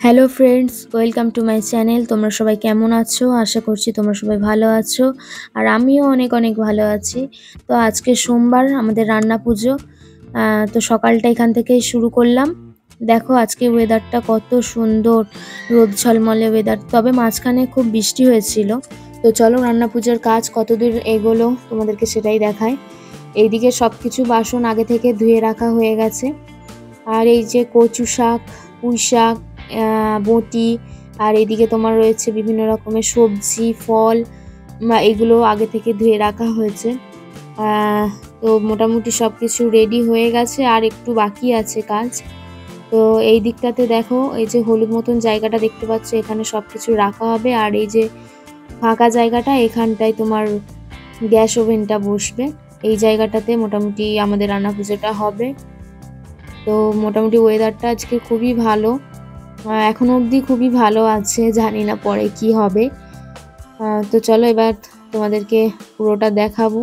Hello friends, welcome to my channel. তোমরা সবাই কেমন আছো? আশা করছি তোমরা সবাই ভালো আছো, আর আমিও অনেক অনেক ভালো আছি। তো আজকে সোমবার, আমাদের রান্না পুজো। তো সকালটা এখান থেকেই শুরু করলাম। দেখো আজকে ওয়েদারটা কত সুন্দর, রোদ ঝলমলে ওয়েদার, তবে মাঝখানে খুব বৃষ্টি হয়েছিল। তো চলো রান্না পুজোর কাজ কতদূর এগোলো তোমাদেরকে সেটাই দেখায়। এইদিকে সব কিছু বাসন আগে থেকে ধুয়ে রাখা হয়ে গেছে। আর এই যে কচু শাক, পুঁই শাক, বঁটি, আর এদিকে তোমার রয়েছে বিভিন্ন রকমের সবজি, ফল, এগুলো আগে থেকে ধুয়ে রাখা হয়েছে। তো মোটামুটি সব কিছু রেডি হয়ে গেছে, আর একটু বাকি আছে কাজ। তো এই দিকটাতে দেখো, এই যে হলুদ মতন জায়গাটা দেখতে পাচ্ছ, এখানে সব কিছু রাখা হবে। আর এই যে ফাঁকা জায়গাটা, এখানটায় তোমার গ্যাস ওভেনটা বসবে। এই জায়গাটাতে মোটামুটি আমাদের রান্না পুজোটা হবে। তো মোটামুটি ওয়েদারটা আজকে খুবই ভালো, এখনো অবধি খুবই ভালো আছে, জানি না পরে কি হবে। তো চলো এবার তোমাদেরকে পুরোটা দেখাবো।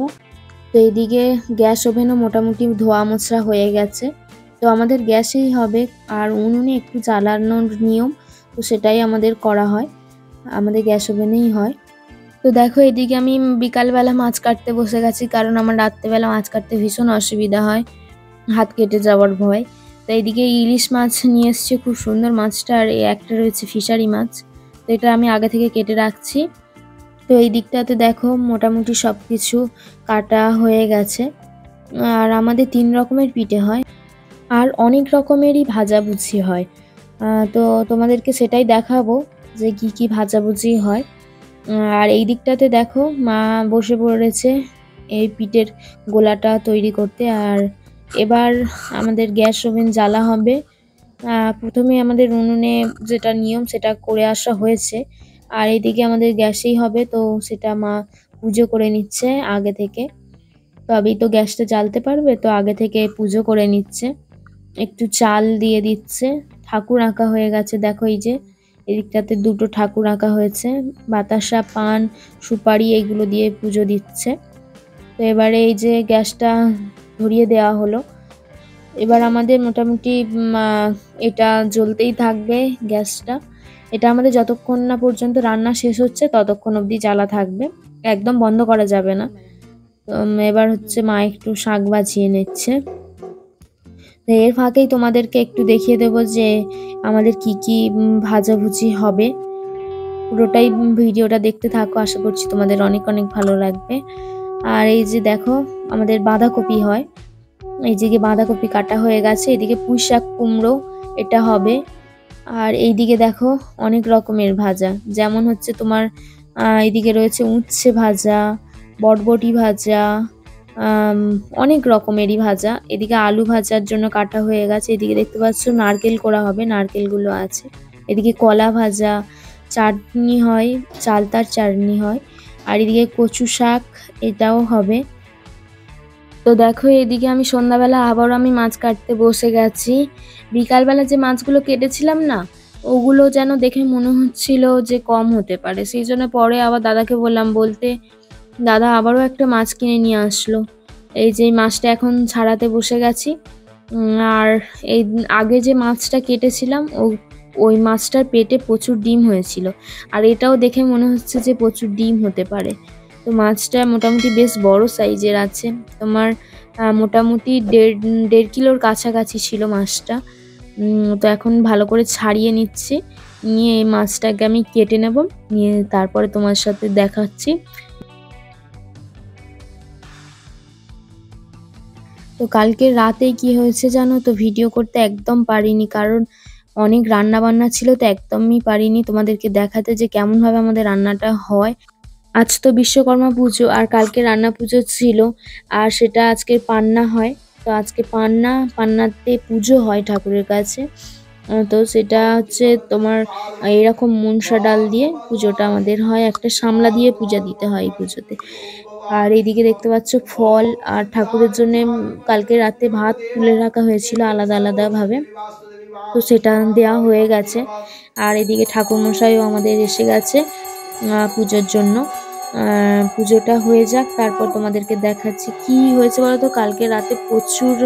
তো এইদিকে গ্যাস ওভেনও মোটামুটি ধোয়া মোছা হয়ে গেছে। তো আমাদের গ্যাসেই হবে, আর উনুনে একটু জ্বালানোর নিয়ম, তো সেটাই আমাদের করা হয়, আমাদের গ্যাস ওভেনেই হয়। তো দেখো এদিকে আমি বিকালবেলা মাছ কাটতে বসে গেছি, কারণ আমার রাত্রেবেলা মাছ কাটতে ভীষণ অসুবিধা হয়, হাত কেটে যাওয়ার ভয়। তো এইদিকে ইলিশ মাছ নিয়ে এসছে, খুব সুন্দর মাছটা, আর একটা রয়েছে ফিশারি মাছ। তো এটা আমি আগে থেকে কেটে রাখছি। তো এই দিকটাতে দেখো মোটামুটি সব কিছু কাটা হয়ে গেছে। আর আমাদের 3 রকমের পিঠে হয়, আর অনেক রকমেরই ভাজাভুজি হয়। তো তোমাদেরকে সেটাই দেখাবো যে কি কি ভাজাভুজি হয়। আর এই দিকটাতে দেখো মা বসে পড়েছে এই পিঠের গোলাটা তৈরি করতে। আর এবার আমাদের গ্যাস ওভেন জ্বালা হবে। প্রথমে আমাদের উনুনে যেটা নিয়ম সেটা করে আসা হয়েছে, আর এইদিকে আমাদের গ্যাসেই হবে, তো সেটা মা পুজো করে নিচ্ছে আগে থেকে। তবেই তো গ্যাসটা জ্বালতে পারবে, তো আগে থেকে পুজো করে নিচ্ছে। একটু চাল দিয়ে দিচ্ছে। ঠাকুর আঁকা হয়ে গেছে, দেখো এই যে এদিকটাতে 2টো ঠাকুর আঁকা হয়েছে। বাতাসা, পান, সুপারি এগুলো দিয়ে পুজো দিচ্ছে। তো এবারে এই যে গ্যাসটা ধরিয়ে দেওয়া হলো। এবার আমাদের মোটামুটি এটা জ্বলতেই থাকবে গ্যাসটা। এটা আমাদের যতক্ষণ না পর্যন্ত রান্না শেষ হচ্ছে ততক্ষণ অবধি জ্বালা থাকবে, একদম বন্ধ করা যাবে না। এবার হচ্ছে মা একটু শাক বাজিয়ে নিচ্ছে। এর ফাঁকেই তোমাদেরকে একটু দেখিয়ে দেবো যে আমাদের কি কি ভাজাভুজি হবে। পুরোটাই ভিডিওটা দেখতে থাকো, আশা করছি তোমাদের অনেক অনেক ভালো লাগবে। আর এই যে দেখো আমাদের বাঁধাকপি হয়, এই দিকে বাঁধাকপি কাটা হয়ে গেছে। এদিকে পুঁই শাক, কুমড়ো এটা হবে। আর এইদিকে দেখো অনেক রকমের ভাজা, যেমন হচ্ছে তোমার এইদিকে রয়েছে উচ্ছে ভাজা, বটবটি ভাজা, অনেক রকমেরই ভাজা। এদিকে আলু ভাজার জন্য কাটা হয়ে গেছে। এদিকে দেখতে পাচ্ছ নারকেল করা হবে, নারকেলগুলো আছে। এদিকে কলা ভাজা, চাটনি হয়, চালতার চাটনি হয়। আর এদিকে কচু শাক, এটাও হবে। তো দেখো এদিকে আমি সন্ধ্যাবেলা আবারও আমি মাছ কাটতে বসে গেছি। বিকালবেলা যে মাছগুলো কেটেছিলাম না, ওগুলো যেন দেখে মনে হচ্ছিল যে কম হতে পারে, সেই জন্য পরে আবার দাদাকে বললাম, বলতে দাদা আবারও একটা মাছ কিনে নিয়ে আসলো। এই যে মাছটা এখন ছাড়াতে বসে গেছি। আর এই আগে যে মাছটা কেটেছিলাম ওই মাছটার পেটে প্রচুর ডিম হয়েছিল, আর এটাও দেখে মনে হচ্ছে যে প্রচুর ডিম হতে পারে। তো মাছটা মোটামুটি বেশ বড় সাইজের আছে, তোমার মোটামুটি 1.5 কিলোর কাছাকাছি ছিল মাছটা। তো এখন ভালো করে ছাড়িয়ে নিচ্ছি, নিয়ে এই মাছটাকে আমি কেটে নেব, নিয়ে তারপরে তোমার সাথে দেখাচ্ছি। তো কালকে রাতে কি হয়েছে জানো তো, ভিডিও করতে একদম পারিনি, কারণ অনেক রান্না বান্না ছিল, তো একদমই পারিনি তোমাদেরকে দেখাতে যে কেমনভাবে আমাদের রান্নাটা হয়। আজ তো বিশ্বকর্মা পুজো, আর কালকে রান্না পুজো ছিল, আর সেটা আজকে পান্না হয়। তো আজকে পান্নাতে পুজো হয় ঠাকুরের কাছে। তো সেটা হচ্ছে তোমার এরকম মনসা ডাল দিয়ে পুজোটা আমাদের হয়, একটা সামলা দিয়ে পূজা দিতে হয় এই পুজোতে। আর এইদিকে দেখতে পাচ্ছ ফল, আর ঠাকুরের জন্য কালকে রাতে ভাত তুলে রাখা হয়েছিল আলাদা আলাদা ভাবে, তো সেটা দেওয়া হয়ে গেছে। আর এদিকে ঠাকুর মশাইও আমাদের এসে গেছে পুজোর জন্য। পুজোটা হয়ে যাক, তারপর তোমাদেরকে দেখাচ্ছি কি হয়েছে বলো তো। কালকে রাতে প্রচুর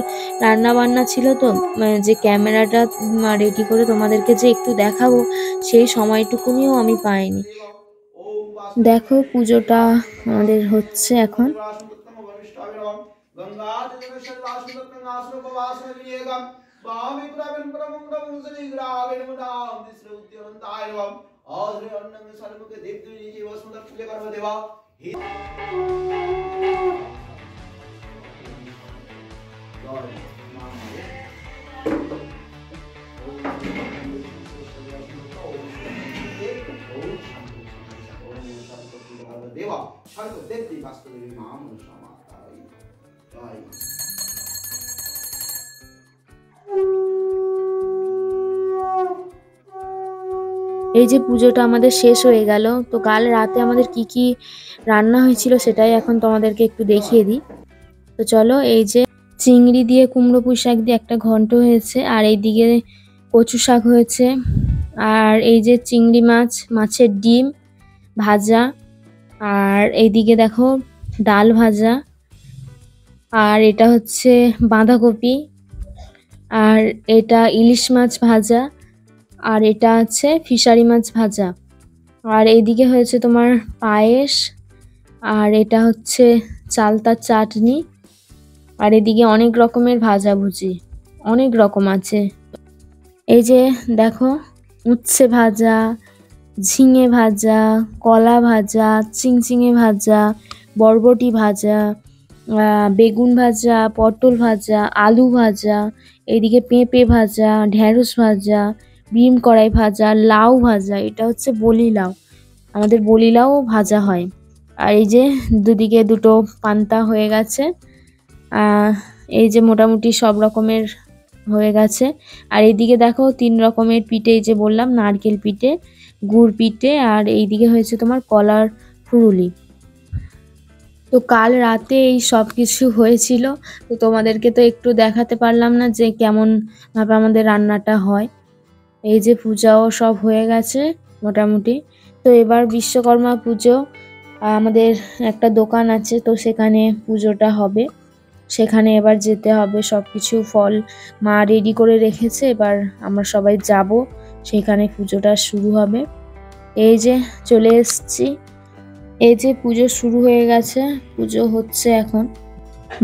রান্না বান্না ছিল, তো যে ক্যামেরাটা রেডি করে তোমাদেরকে যে একটু দেখাবো সেই সময়টুকুনিও আমি পাইনি। দেখো পুজোটা আমাদের হচ্ছে এখন। देवा शर्क देवी वास्तुदेवी मां मनसा माता जय। এই যে পুজোটা আমাদের শেষ হয়ে গেল, তো কাল রাতে আমাদের কি কি রান্না হয়েছিল সেটাই এখন তোমাদেরকে একটু দেখিয়ে দিই। তো চলো, এই যে চিংড়ি দিয়ে কুমড়ো পুঁই শাক দিয়ে একটা ঘন্ট হয়েছে, আর এইদিকে কচু শাক হয়েছে, আর এই যে চিংড়ি মাছ, মাছের ডিম ভাজা, আর এইদিকে দেখো ডাল ভাজা, আর এটা হচ্ছে বাঁধাকপি, আর এটা ইলিশ মাছ ভাজা, আর এটা আছে ফিশারি মাছ ভাজা, আর এইদিকে হয়েছে তোমার পায়েস, আর এটা হচ্ছে চালতার চাটনি, আর এদিকে অনেক রকমের ভাজাভুজি, অনেক রকম আছে। এই যে দেখো উচ্ছে ভাজা, ঝিঙে ভাজা, কলা ভাজা, চিংচিঙে ভাজা, বরবটি ভাজা, বেগুন ভাজা, পটল ভাজা, আলু ভাজা, এদিকে পেঁপে ভাজা, ঢেঁড়স ভাজা, বিম কড়াই ভাজা, লাউ ভাজা, এটা হচ্ছে বলি লাউ, আমাদের বলি লাউ ভাজা হয়। আর এই যে দুদিকে দুটো পান্তা হয়ে গেছে, এই যে মোটামুটি সব রকমের হয়ে গেছে। আর এইদিকে দেখো 3 রকমের পিঠে, এই যে বললাম নারকেল পিঠে, গুড় পিঠে, আর এইদিকে হয়েছে তোমার কলার ফুরুলি। তো কাল রাতে এই সব কিছু হয়েছিল, তো তোমাদেরকে তো একটু দেখাতে পারলাম না যে কেমন ভাবে আমাদের রান্নাটা হয়। এই যে পূজাও সব হয়ে গেছে মোটামুটি। তো এবার বিশ্বকর্মা পুজো, আমাদের একটা দোকান আছে, তো সেখানে পুজোটা হবে, সেখানে এবার যেতে হবে। সব কিছু ফল মা রেডি করে রেখেছে, এবার আমরা সবাই যাব, সেখানে পুজোটা শুরু হবে। এই যে চলে এসছি, এই যে পুজো শুরু হয়ে গেছে, পুজো হচ্ছে এখন।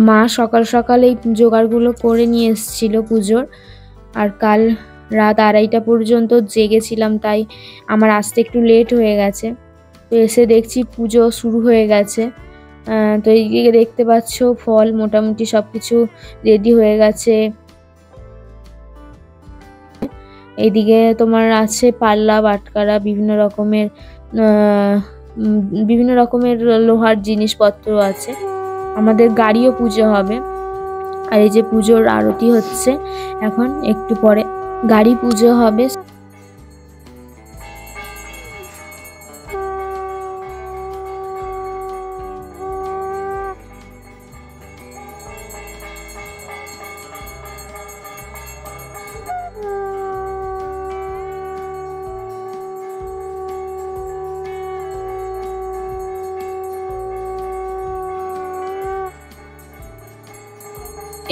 মা সকাল সকাল এই জোগাড়গুলো করে নিয়ে এসেছিল পুজোর, আর কাল রাত 2:30টা পর্যন্ত জেগেছিলাম, তাই আমার আসতে একটু লেট হয়ে গেছে। তো এসে দেখছি পুজো শুরু হয়ে গেছে। তো এইদিকে দেখতে পাচ্ছ ফল মোটামুটি সবকিছু রেডি হয়ে গেছে। এইদিকে তোমার আছে পাল্লা, বাটখারা, বিভিন্ন রকমের লোহার জিনিসপত্র আছে। আমাদের গাড়িও পুজো হবে, আর এই যে পুজোর আরতি হচ্ছে এখন, একটু পরে গাড়ি পুজো হবে।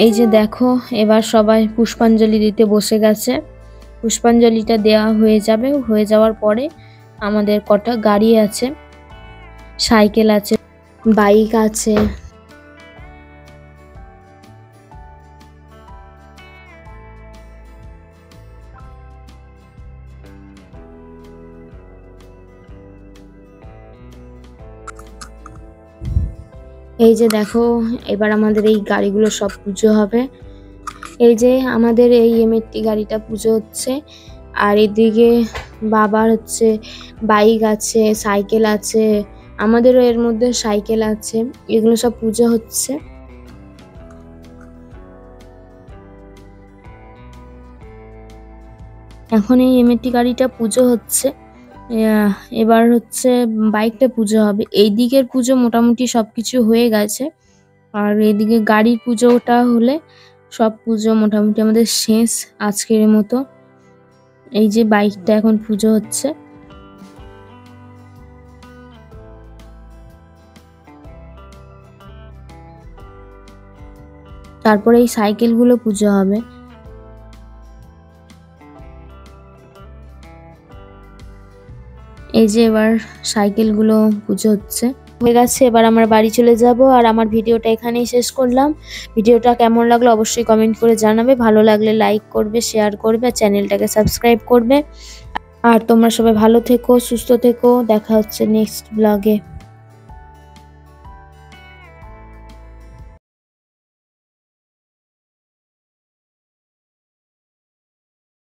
এই যে দেখো এবার সবাই পুষ্পাঞ্জলি দিতে বসে গেছে। পুষ্পাঞ্জলিটা দেওয়া হয়ে যাওয়ার পরে আমাদের কটা গাড়ি আছে, সাইকেল আছে, বাইক আছে। এই যে দেখো এবার আমাদের এই গাড়িগুলো সব পুজো হবে। এই যে আমাদের এই এমএটি গাড়িটা পুজো হচ্ছে, আর এদিকে বাবার হচ্ছে বাইক আছে, সাইকেল আছে, আমাদেরও এর মধ্যে সাইকেল আছে, এগুলো সব পুজো হচ্ছে। এখন এই এমএটি গাড়িটা পুজো হচ্ছে, এবার হচ্ছে বাইকটা পুজো হবে। এই দিকের পুজো মোটামুটি সবকিছু হয়ে গেছে, আর এদিকে গাড়ির পুজোটা হলে সব পুজো মোটামুটি আমাদের শেষ আজকের মতো। এই যে বাইকটা এখন পুজো হচ্ছে। তারপরে এই সাইকেলগুলো পুজো হবে। এই যে এবার সাইকেলগুলো পুজো হচ্ছে, হয়ে গেছে। এবার আমার বাড়ি চলে যাব, আর আমার ভিডিওটা এখানেই শেষ করলাম। ভিডিওটা কেমন লাগলো অবশ্যই কমেন্ট করে জানাবে, ভালো লাগলে লাইক করবে, শেয়ার করবে, আর চ্যানেলটাকে সাবস্ক্রাইব করবে। আর তোমরা সবাই ভালো থেকো, সুস্থ থেকো, দেখা হচ্ছে নেক্সট ব্লগে।